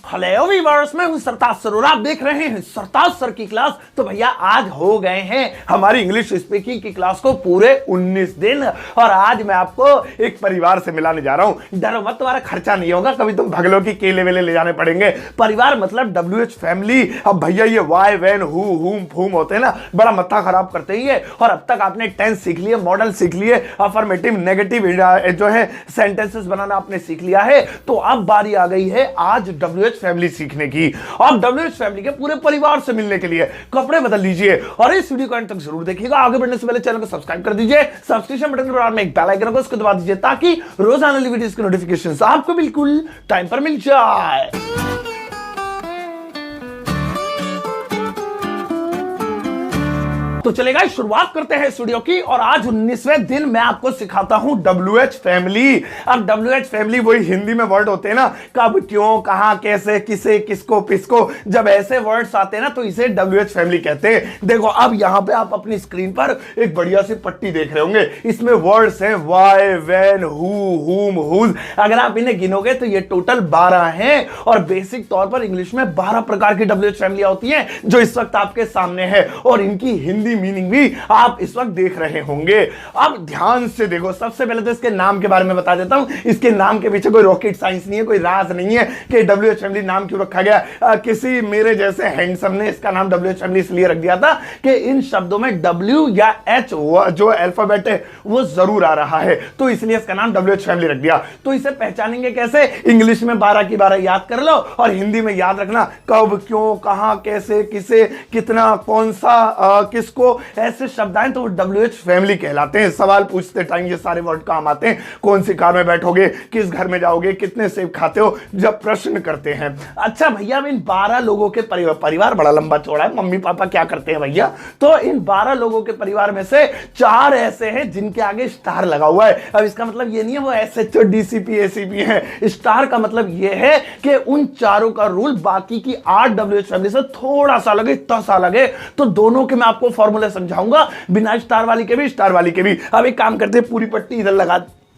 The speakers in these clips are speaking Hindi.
हेलो वीवर्स, मैं हूं सरताज सर और आप देख रहे हैं सरताज सर की क्लास। तो भैया आज हो गए हैं हमारी इंग्लिश स्पीकिंग की क्लास को पूरे 19 दिन और आज मैं आपको एक परिवार से मिलाने जा रहा हूं। डरो मत, तुम्हारा खर्चा नहीं होगा, कभी तुम भगलो की केले वेले ले जाने पड़ेंगे। परिवार मतलब WH फैमिली। अब भैया ये वाई वैन हु हुम फूम होते हैं ना, बड़ा मत्था खराब करते ही है। और अब तक आपने टेंस सीख लिए, मॉडल सीख लिए, अफर्मेटिव नेगेटिव जो है सेंटेंसेस बनाना आपने सीख लिया है। तो अब बारी आ गई है आज WH फैमिली सीखने की। और WH फैमिली के पूरे परिवार से मिलने के लिए कपड़े बदल लीजिए और इस वीडियो को अंत तक जरूर देखिएगा। आगे बढ़ने से पहले चैनल को सब्सक्राइब कर दीजिए, सब्सक्रिप्शन बटन के बराबर में एक बेल आइकन को उसको दबा दीजिए ताकि रोजाना वीडियोस के नोटिफिकेशंस आपको बिल्कुल टाइम पर मिल जाए। तो चलेगा, शुरुआत करते हैं इस वीडियो की। और आज 19वें दिन मैं आपको सिखाता हूं WH फैमिली। अब WH फैमिली वही हिंदी में वर्ड होते हैं ना, कब, क्यों, कहां, कैसे, किसे, किसको, पिसको। जब ऐसे वर्ड्स आते हैं ना तो इसे WH फैमिली कहते हैं। देखो अब यहां पे आप अपनी स्क्रीन पर एक बढ़िया सी पट्टी देख रहे होंगे, इसमें वर्ड्स हैं वाई, वैन, हु, हुम, हुज। अगर आप इन्हें गिनोगे तो ये टोटल 12 हैं। और बेसिक तौर पर इंग्लिश में 12 प्रकार की WH फैमिलियां होती हैं जो इस वक्त आपके सामने है और इनकी हिंदी मीनिंग भी आप इस वक्त देख रहे होंगे। अब ध्यान से देखो, सबसे पहले तो इसके नाम के बारे में बता देता हूं। इसके नाम के पीछे कोई रॉकेट साइंस नहीं है, कोई राज नहीं है कि WH फैमिली नाम क्यों रखा गया। किसी मेरे जैसे हैंडसम ने इसका नाम WH फैमिली इसलिए रख दिया था कि इन शब्दों में W या H जो अल्फाबेट है वो जरूर आ रहा है, तो इसलिए इसका नाम WH फैमिली रख दिया। तो इसे पहचानेंगे कैसे? इंग्लिश में 12 की 12 याद कर लो और हिंदी में याद रखना कब, क्यों, कहां, कैसे, किसे, कितना, कौन सा, किसको। ऐसे शब्द आए तो वो WH फैमिली कहलाते हैं। सवाल पूछते टाइम ये सारे वर्ड काम आते हैं। कौन सी कार में बैठोगे, किस घर में जाओगे, कितने सेब खाते हो, जब प्रश्न करते हैं। अच्छा भैया, इन 12 लोगों के परिवार बड़ा लंबा चौड़ा है, मम्मी पापा क्या करते हैं भैया? तो इन 12 लोगों के परिवार में से 4 ऐसे हैं जिनके आगे स्टार लगा हुआ है। अब इसका मतलब ये नहीं है वो SHO DCP ACP है। स्टार का मतलब ये है कि उन चारों का रूल बाकी की 8 WH फैमिली से थोड़ा सा लगे, इतना सा लगे। तो दोनों के मैं आपको फॉर्मूला समझाऊंगा, बिना स्टार वाली के भी, स्टार वाली के भी। अब एक काम करते हैं, पूरी पट्टी इधर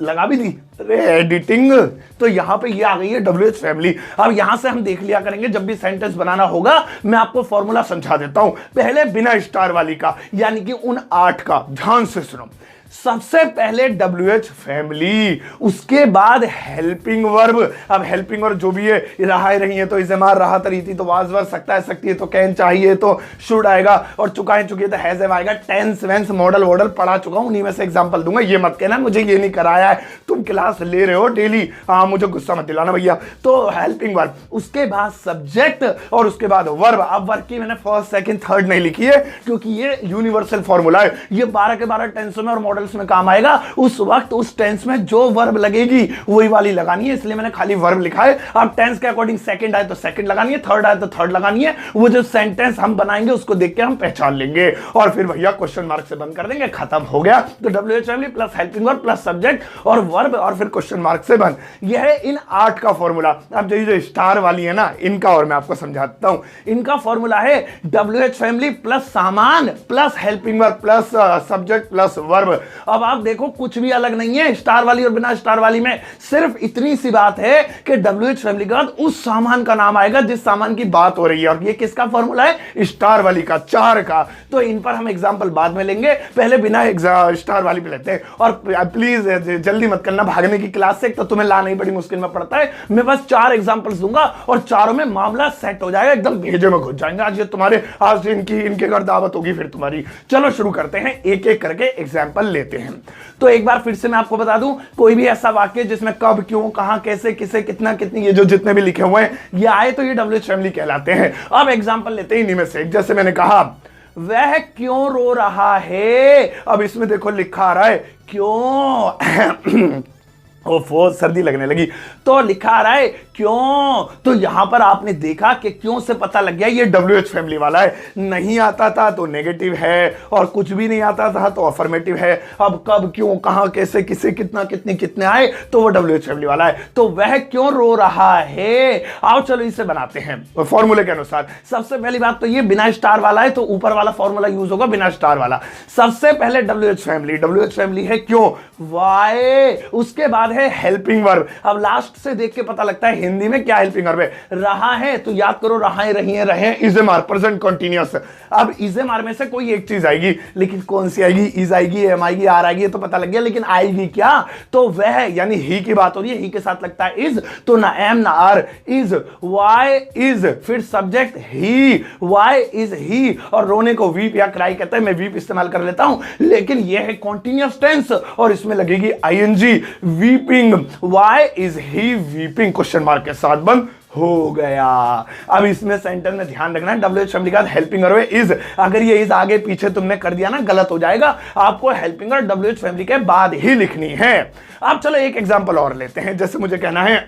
लगा भी दी। अरे एडिटिंग, तो यहां पे ये आ गई है WH फैमिली। अब यहां से हम देख लिया करेंगे, जब भी सेंटेंस बनाना होगा मैं आपको फॉर्मूला समझा देता हूं। पहले बिना स्टार वाली का, यानी कि उन 8 का। ध्यान से सुनो। सबसे पहले WH फैमिली, उसके बाद हेल्पिंग वर्ब। अब हेल्पिंग वर्ब जो भी है, रहा रही है तो इसे मार, रहा तरी थी तो वाज वर, सकता है सकती है तो कैन, चाहिए तो शुड आएगा और चुकाए चुकी है तो हैज हैव आएगा। टेंस वेंस मॉडल वॉडल पढ़ा चुका हूं, उन्हीं में से एग्जांपल दूंगा। ये मत कहना मुझे ये नहीं कराया है, तुम क्लास ले रहे हो डेली। हाँ, मुझे गुस्सा मत दिलाना भैया। तो हेल्पिंग वर्ब, उसके बाद सब्जेक्ट और उसके बाद वर्ब। अब वर्ब की मैंने फर्स्ट सेकंड थर्ड नहीं लिखी है क्योंकि ये यूनिवर्सल फॉर्मूला है। ये 12 के 12 टेंसों में और मॉडल्स में काम आएगा। उस वक्त उस टेंस में जो वर्ब लगेगी वही वाली लगानी है, इसलिए मैंने खाली वर्ब लिखा है। अब टेंस के अकॉर्डिंग सेकंड आए तो सेकंड लगानी है, थर्ड आए तो थर्ड लगानी है। वो जो सेंटेंस हम बनाएंगे उसको देख के हम पहचान लेंगे और फिर भैया क्वेश्चन मार्क से बंद कर देंगे, खत्म हो गया। तो WH family plus helping verb plus subject और वर्ब और फिर क्वेश्चन मार्क से बंद। यह है इन 8 का फॉर्मूला। अब जो स्टार वाली है ना, इनका और मैं आपको समझाता हूं। इनका फॉर्मूला है WH फैमिली प्लस सामान plus helping verb plus subject plus verb. अब आप देखो कुछ भी अलग नहीं है स्टार वाली और बिना स्टार वाली में, सिर्फ इतनी सी बात है कि WH फैमिली के बाद उस सामान का नाम आएगा जिस सामान की बात हो रही है। और ये किसका फॉर्मूला है? स्टार वाली का, 4 का। तो इन पर हम एग्जांपल बाद में लेंगे, पहले बिना स्टार वाली पे लेते हैं। और प्लीज जल्दी मत करना भागने की क्लास से, तो तुम्हें लाना ही बड़ी मुश्किल में पड़ता है। मैं बस 4 एग्जांपल्स दूंगा और चारों में मामला सेट हो जाएगा, एकदम भेजे में घुस जाएंगे। आज ये तुम्हारे, आज इनके घर दावत होगी फिर तुम्हारी। चलो शुरू करते हैं, एक एक करके एग्जांपल लेते हैं। तो एक बार फिर से मैं आपको बता दूं, कोई भी ऐसा वाक्य जिसमें कब, क्यों, कहां, कैसे, किसे, कितना, कितनी, ये जो जितने भी लिखे हुए हैं ये आए तो ये WH फैमिली कहलाते हैं। अब एग्जांपल लेते हैं इन्हीं में से। जैसे मैंने कहा वह क्यों रो रहा है, अब इसमें देखो लिखा आ रहा है क्यों। ओफो, सर्दी लगने लगी। तो लिखा आ रहा है क्यों, तो यहां पर आपने देखा कि क्यों से पता लग गया ये WH फैमिली वाला है। नहीं आता था तो नेगेटिव है और कुछ भी नहीं आता था तो अफर्मेटिव है। अब कब, क्यों, कहां, कैसे, किसे, कितना, कितनी, कितने आए तो वो WH फैमिली वाला है। तो वह क्यों रो रहा है। आओ चलो इसे बनाते हैं फॉर्मूले के अनुसार। सबसे पहली बात तो ये बिना स्टार वाला है तो ऊपर वाला फॉर्मूला यूज होगा बिना स्टार वाला। सबसे पहले WH फैमिली है क्यों, वाई, उसके बाद है हेल्पिंग वर्ब। अब लास्ट से देख के पता लगता है हिंदी में क्या हेल्पिंग वर्ब है। रहा है तो याद करो, रहा रही है, रहे, is am are, present continuous. अब इज एम आर में से कोई एक चीज आएगी, लेकिन कौन सी आएगी? इज आएगी, एम आएगी, आर आएगी, ये तो पता लग गया, लेकिन आएगी क्या? तो वह यानी ही की बात हो रही है, ही के साथ लगता है इज, तो ना एम ना आर, इज, वाई इज, फिर subject he, why is he, और रोने को वीप या क्राई कहते हैं, मैं वीप इस्तेमाल कर लेता हूं, लेकिन यह है कॉन्टिन्यूअस टेंस और इसमें लगेगी ING, weeping, why is he weeping, question mark के साथ बंद हो गया। अब इसमें सेंटेंस में ध्यान रखना है, WH फैमिली का हेल्पिंग वर्ब इज, अगर ये इज आगे पीछे तुमने कर दिया ना गलत हो जाएगा, आपको हेल्पिंग वर्ब WH फैमिली के बाद ही लिखनी है। अब चलो एक एग्जांपल और लेते हैं, जैसे मुझे कहना है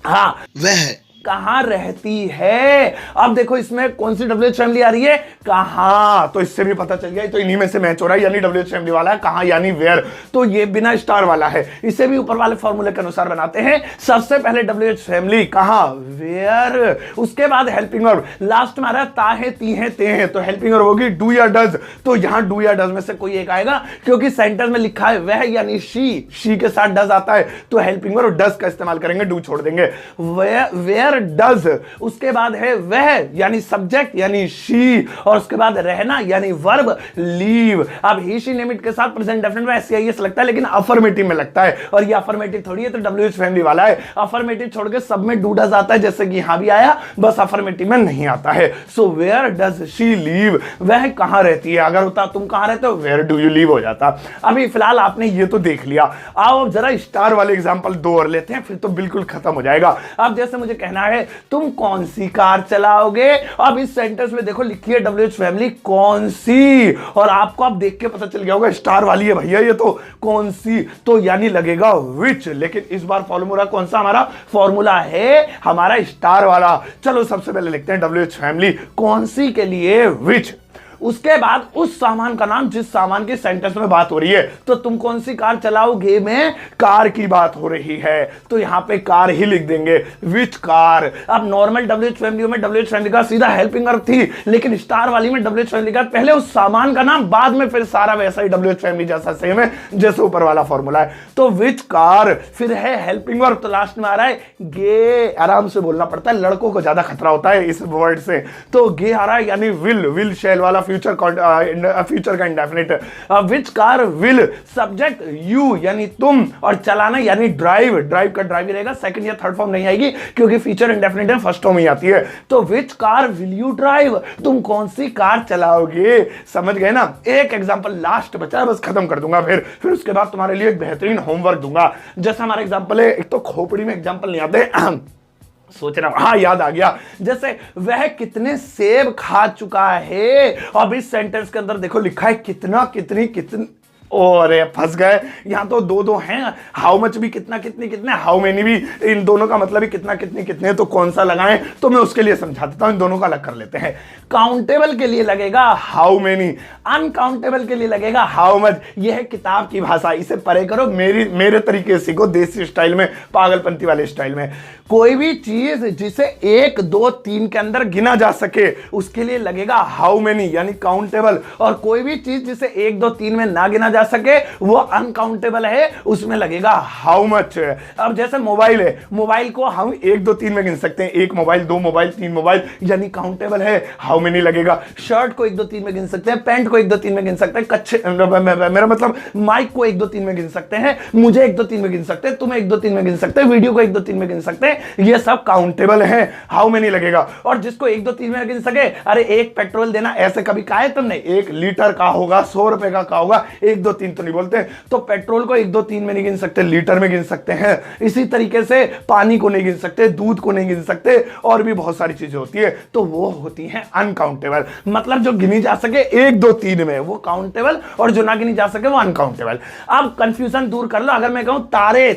हाँ वह कहां रहती है। अब देखो इसमें कौन सी WH फैमिली आ रही है? कहां, तो इससे भी पता चल गया, तो इन्हीं में से मैच हो रहा है, यानी WH फैमिली वाला है, कहां यानी वेयर, तो ये बिना स्टार वाला है। इसे भी ऊपर वाले फॉर्मूले के अनुसार बनाते हैं। सबसे पहले WH फैमिली कहां, वेयर, उसके बाद हेल्पिंग वर्ब, लास्ट में आ रहा है ता है, ती है, ते हैं, तो हेल्पिंग वर्ब होगी डू या डज, तो यहां डू या डज में से कोई एक आएगा, क्योंकि सेंटेंस में लिखा है वह यानी शी के साथ डज आता है, तो हेल्पिंग वर्ब डज का इस्तेमाल करेंगे, डू छोड़ देंगे। वेयर डज, उसके बाद है वह यानी सब्जेक्ट यानी शी, और उसके बाद रहना यानी वर्ब लीव। अब ही शी नेम इट के साथ प्रेजेंट डेफिनेट में एससीआईएस लगता है, लेकिन अफर्मेटिव में लगता है, और ये अफर्मेटिव थोड़ी है, तो WH फैमिली वाला है। अफर्मेटिव छोड़ के सब में डू डज आता है, जैसे कि यहां भी आया, बस अफर्मेटिव में नहीं आता है। So where does she live, वह कहां रहती है, अगर होता तुम कहां रहते हो, वेयर डू यू लीव हो जाता। अभी फिलहाल आपने ये तो देख लिया, आओ अब जरा स्टार वाले एग्जांपल दो और लेते हैं, फिर तो बिल्कुल खत्म हो जाएगा। अब जैसे मुझे कहना है तुम कौन सी कार चलाओगे, अब इस सेंटेंस में देखो लिखी है WH फैमिली कौन सी, और आपको अब देख के पता चल गया होगा स्टार वाली है भैया ये तो, कौन सी, तो यानी लगेगा विच, लेकिन इस बार फॉर्मूला कौन सा हमारा फॉर्मूला है, हमारा स्टार वाला। चलो सबसे पहले लिखते हैं WH फैमिली कौन सी के लिए विच, उसके बाद उस सामान का नाम जिस सामान की सेंटेंस में बात हो रही है, तो तुम कौन सी कार चलाओगे में कार की बात हो रही है, तो यहां पे कार ही लिख देंगे, विच कार। अब नॉर्मल WH फैमिली में WH फैमिली का सीधा हेल्पिंग वर्ब थी, लेकिन स्टार वाली में WH फैमिली का पहले उस सामान का नाम, बाद में फिर सारा वैसा ही WH फैमिली जैसा सेम है जैसे ऊपर वाला फॉर्मूला है। तो विच कार, फिर है हेल्पिंग वर्ब, तो लास्ट में आ रहा है गे, आराम से बोलना पड़ता है, लड़कों को ज्यादा खतरा होता है इस वर्ड से, तो गे आ रहा है यानी विल शैल वाला फ्यूचर का indefinite. Which car will, subject you यानी तुम, और चलाना यानी ड्राइव का ड्राइव ही रहेगा, सेकंड या थर्ड फॉर्म नहीं आएगी, क्योंकि फीचर इंडेफिनिट है, फर्स्ट फॉर्म ही आती है। तो which car will you drive, तुम कौन सी कार चलाओगे, समझ गए ना। एक एग्जांपल लास्ट बचा है, बस खत्म कर दूंगा, फिर उसके बाद तुम्हारे लिए एक बेहतरीन होमवर्क दूंगा। जैसा हमारा एग्जांपल है, एक तो खोपड़ी में एग्जांपल नहीं आते, सोच रहा हूं, हाँ याद आ गया, जैसे वह कितने सेब खा चुका है, अब इस सेंटेंस के अंदर देखो लिखा है कितना, कितनी, कितनी, और फंस गए, यहां तो दो हैं, हाउ मच भी कितना, कितनी, कितने, हाउ मेनी भी, इन दोनों का मतलब ही कितना, कितनी, कितने, तो कौन सा लगाएं, तो मैं उसके लिए समझा देता हूं, इन दोनों का अलग कर लेते हैं। काउंटेबल के लिए लगेगा हाउ मेनी, अनकाउंटेबल के लिए लगेगा हाउ मच। यह है किताब की भाषा, इसे परे करो, मेरे तरीके से सीखो, देसी स्टाइल में, पागलपंती वाले स्टाइल में। कोई भी चीज जिसे 1, 2, 3 के अंदर गिना जा सके उसके लिए लगेगा हाउ मेनी यानी काउंटेबल, और कोई भी चीज जिसे 1, 2, 3 में ना गिना जा सके वो अनकाउंटेबल है, उसमें लगेगा हाउ मच। अब जैसे मोबाइल है, मोबाइल को हम 1, 2, 3 में गिन सकते हैं, 1 मोबाइल, 2 मोबाइल, 3 मोबाइल, यानी काउंटेबल है, हाउ मेनी लगेगा। शर्ट को 1, 2, 3 में गिन सकते हैं, पैंट को 1, 2, 3 में गिन सकते हैं, कच्छे, मेरा मतलब माइक को 1, 2, 3 में गिन सकते हैं, मुझे 1, 2, 3 में गिन सकते हैं, तुम्हें 1, 2, 3 में गिन सकते हैं, वीडियो को 1, 2, 3 में गिन सकते हैं, ये सब काउंटेबल है, हाउ मेनी लगेगा। और जिसको 1, 2, 3 में गिन सके, अरे एक पेट्रोल देना, ऐसे कभी कहा है तुमने, 1 लीटर का होगा, 100 रुपए का होगा, 1, 2, 3 तो नहीं बोलते, तो पेट्रोल को 1, 2, 3 में नहीं गिन सकते, लीटर में गिन सकते हैं। इसी तरीके से पानी को नहीं गिन सकते, दूध को नहीं गिन सकते, और भी बहुत सारी चीजें होती है, तो वो होती हैं अनकाउंटेबल। मतलब जो गिनी जा सके 1, 2, 3 में वो काउंटेबल, और जो ना गिनी जा सके वो अनकाउंटेबल। अब कंफ्यूजन दूर कर लो, अगर मैं कहूं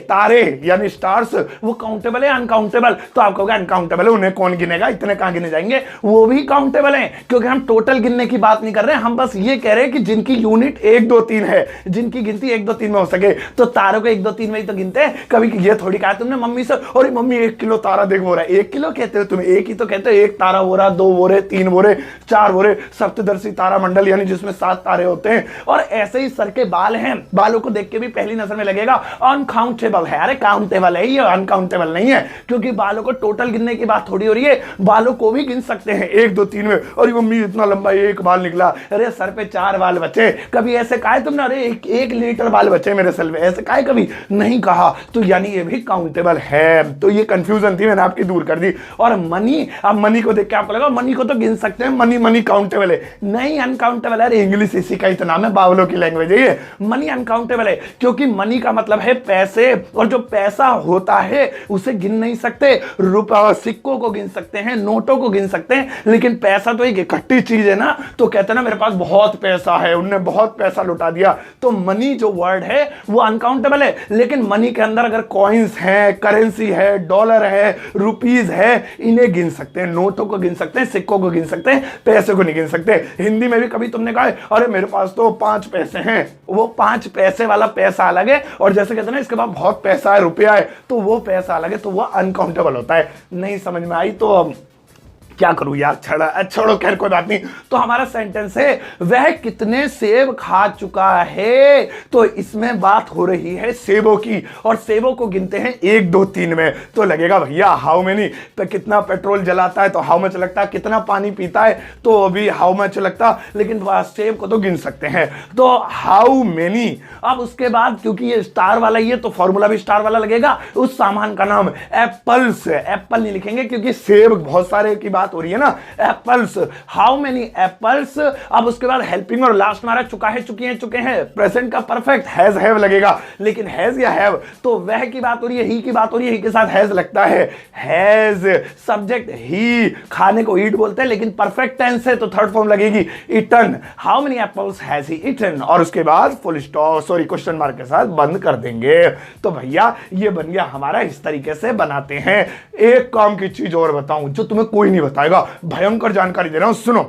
तारे यानी स्टार्स, वो काउंटेबल है अनकाउंटेबल, तो आप कहोगे अनकाउंटेबल है, उन्हें कौन गिनेगा, इतने कहां गिने जाएंगे, वो भी काउंटेबल है, क्योंकि हम टोटल गिनने की बात नहीं कर रहे हैं, हम बस ये कह रहे हैं कि जिनकी यूनिट 1, 2, 3 है है जिनकी गिनती 1 2 3 में हो सके, तो तारों को 1 2 3 में ही तो गिनते हैं। कभी ये थोड़ी कहा तुमने मम्मी से, अरे मम्मी 1 किलो तारा देख हो रहा है। 1 किलो कहते हो तुम, एक ही तो कहते हो। 1 तारा हो रहा, 2 बोरे, 3 बोरे, 4 बोरे, सप्तदर्शी तारा मंडल यानी जिसमें 7 तारे होते हैं। और ऐसे ही सर के बाल हैं, बालों को देख के भी पहली नजर में लगेगा अनकाउंटेबल है। अरे काउंटेबल है, ये अनकाउंटेबल नहीं है, क्योंकि बालों को टोटल गिनने की बात थोड़ी हो रही है। बालों को भी गिन सकते हैं 1 2 3 में। अरे मम्मी इतना लंबा 1 बाल निकला, अरे सर पे 4 बाल बचे। कभी ऐसे कहा तुमने अरे 1 लीटर बाल बचे मेरे सर पे, ऐसे कहा कभी नहीं कहा। तो यानी ये भी काउंटेबल है। तो ये कंफ्यूजन थी, मैंने आपकी दूर कर दी। और मनी, अब मनी को देख के आपको लगा मनी को तो गिन सकते हैं, मनी मनी काउंटेबल है। नहीं, अनकाउंटेबल है। इंग्लिश इसी का ही तो नाम है, बावलों की लैंग्वेज है ये। मनी अनकाउंटेबल है क्योंकि मनी का मतलब है पैसे, और जो पैसा होता है उसे गिन नहीं सकते। रुपया सिक्कों को गिन सकते हैं, नोटों को गिन सकते हैं, लेकिन पैसा तो एक इकट्ठी चीज है ना। तो कहते हैं ना मेरे पास बहुत पैसा है, उनने बहुत पैसा लुटा दिया। तो मनी जो वर्ड है वो अनकाउंटेबल है। लेकिन मनी के अंदर अगर कॉइन्स है, करेंसी है, डॉलर है, रुपीज है, इन्हें गिन सकते हैं, नोटों को गिन सकते हैं, सिक्कों को गिन सकते हैं, पैसे को नहीं गिन सकते। हिंदी में भी कभी तुमने कहा अरे मेरे पास तो 5 पैसे हैं, वो 5 पैसे वाला पैसा अलग है, और जैसे कहते हैं ना इसके पास बहुत पैसा है, रुपया है, तो वो पैसा अलग है, तो वो अनकाउंटेबल होता है। नहीं समझ में आई तो क्या करूं यार, छोड़ो, खैर कोई बात नहीं। तो हमारा सेंटेंस है वह कितने सेब खा चुका है। तो इसमें बात हो रही है सेबों की, और सेबों को गिनते हैं 1 2 3 में। तो लगेगा भैया हाउ मेनी, तो कितना पेट्रोल जलाता है तो हाउ मच लगता है, कितना पानी पीता है तो अभी हाउ मच लगता, लेकिन सेब को तो गिन सकते हैं। तो हाउ मेनी। अब उसके बाद क्योंकि ये स्टार वाला ही है तो फॉर्मूला भी स्टार वाला लगेगा। उस सामान का नाम एप्पल्स, एप्पल नहीं लिखेंगे क्योंकि सेब बहुत सारे की बात हो रही है ना। Apples, how many apples. अब उसके बाद हेल्पिंग और लास्ट हमारा चुका है, चुकी हैं, चुके हैं। प्रेजेंट का परफेक्ट हैज हैव लगेगा, लेकिन हैज या हैव, तो वह की बात हो रही है, ही की बात हो रही है, ही के साथ हैज लगता है। हैज सब्जेक्ट ही, खाने को ईट बोलते हैं, लेकिन परफेक्ट टेंस है तो थर्ड फॉर्म लगेगी eaten. How many apples has he eaten, और उसके बाद full stop, sorry question mark के साथ बंद कर देंगे। तो भैया ये बन गया हमारा, इस तरीके से बनाते हैं। एक काम की चीज और बताऊं जो तुम्हें कोई नहीं बताएगा, भयंकर जानकारी दे रहा हूं, सुनो।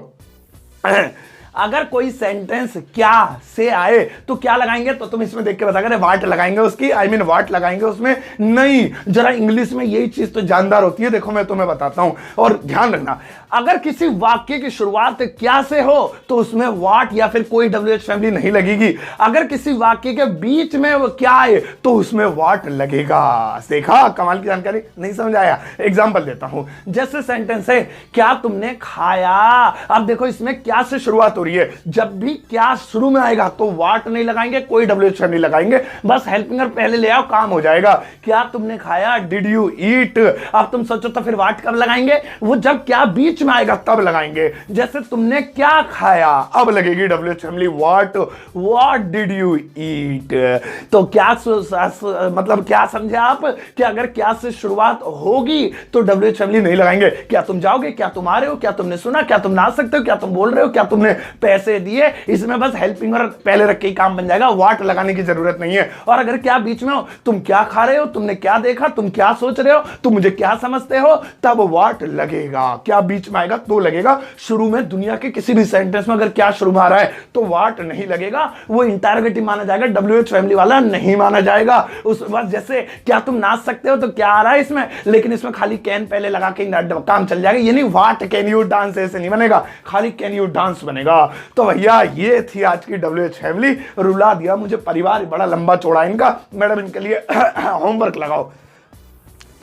अगर कोई सेंटेंस क्या से आए तो क्या लगाएंगे, तो तुम इसमें देख के बता, वाट लगाएंगे उसकी, आई मीन वाट लगाएंगे उसमें। नहीं, जरा इंग्लिश में यही चीज तो जानदार होती है। देखो मैं तुम्हें बताता हूं, और ध्यान रखना, अगर किसी वाक्य की शुरुआत क्या से हो तो उसमें वाट या फिर कोई WH फैमिली नहीं लगेगी। अगर किसी वाक्य के बीच में वो क्या आए तो उसमें वाट लगेगा। देखा, कमाल की जानकारी, नहीं समझ आया? एग्जाम्पल देता हूं, जैसे सेंटेंस है क्या तुमने खाया। अब देखो इसमें क्या से शुरुआत हो रही है, जब भी क्या शुरू में आएगा तो वाट नहीं लगाएंगे, कोई WH फैमिली लगाएंगे, बस हेल्पिंग पहले ले आओ, काम हो जाएगा। क्या तुमने खाया, डिड यू ईट। अब तुम सोचो तो फिर वाट कब लगाएंगे, वो जब क्या बीच में आएगा तब लगाएंगे। जैसे तुमने क्या खाया, अब लगेगी WH family what did you eat. तो क्या मतलब क्या समझे आप कि अगर क्या से शुरुआत होगी तो WH फैमिली नहीं लगाएंगे। क्या तुम जाओगे, क्या तुम आ रहे हो, क्या तुमने सुना, क्या तुम ना सकते हो, क्या तुम बोल रहे हो, क्या तुमने पैसे दिए। इसमें बस हेल्पिंग और पहले रख के ही काम बन जाएगा, वाट लगाने की जरूरत नहीं है। और अगर क्या बीच में हो, तुम क्या खा रहे हो, तुमने क्या देखा, तुम क्या सोच रहे हो, तुम मुझे क्या समझते हो, तब वाट लगेगा। क्या बीच में आएगा तो लगेगा। शुरू में दुनिया के किसी भी सेंटेंस में अगर क्या शुरू में आ रहा है तो वाट नहीं लगेगा, वो इंटरोगेटिव माना जाएगा, WH फैमिली वाला नहीं माना जाएगा। उस बात जैसे क्या तुम नाच सकते हो तो क्या आ रहा है इसमें, लेकिन इसमें खाली कैन पहले लगा के काम चल जाएगा। ये नहीं वाट कैन यू डांस, ऐसे नहीं बनेगा, खाली कैन यू डांस बनेगा। तो भैया ये थी आज की WH फैमिली। रुला दिया मुझे परिवार, बड़ा लंबा चौड़ा इनका। मैडम इनके लिए होमवर्क लगाओ।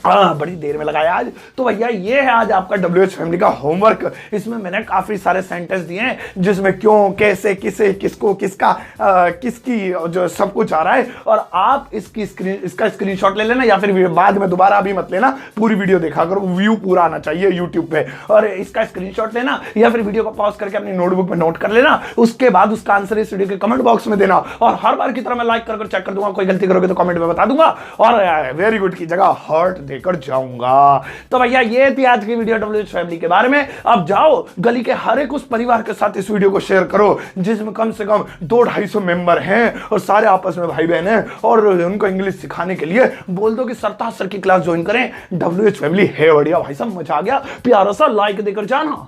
बड़ी देर में लगाया आज। तो भैया ये है आज आपका WH फैमिली का होमवर्क। इसमें मैंने काफी सारे सेंटेंस दिए हैं जिसमें क्यों, कैसे, किसे, किसको, किसका, किसकी, जो सब कुछ आ रहा है। और आप इसका स्क्रीनशॉट ले लेना, या फिर बाद में दोबारा अभी मत लेना, पूरी वीडियो देखा करो, व्यू पूरा आना चाहिए यूट्यूब पे। और इसका स्क्रीनशॉट लेना या फिर वीडियो को पॉज करके अपनी नोटबुक में नोट कर लेना। उसके बाद उसका आंसर इस वीडियो के कमेंट बॉक्स में देना, और हर बार की तरह मैं लाइक कर चेक कर दूंगा, कोई गलती करोगे तो कमेंट में बता दूंगा, और वेरी गुड की जगह हार्ट देकर जाऊंगा। तो भैया ये थी आज की वीडियो WH फैमिली के बारे में। अब जाओ गली के हर एक उस परिवार के साथ इस वीडियो को शेयर करो जिसमें कम से कम 200-250 मेंबर हैं, और सारे आपस में भाई बहन हैं, और उनको इंग्लिश सिखाने के लिए बोल दो कि सरताज सर की क्लास ज्वाइन करें। WH फैमिली है बढ़िया भाई साहब, मजा आ गया। प्यारा सा लाइक देकर जाना।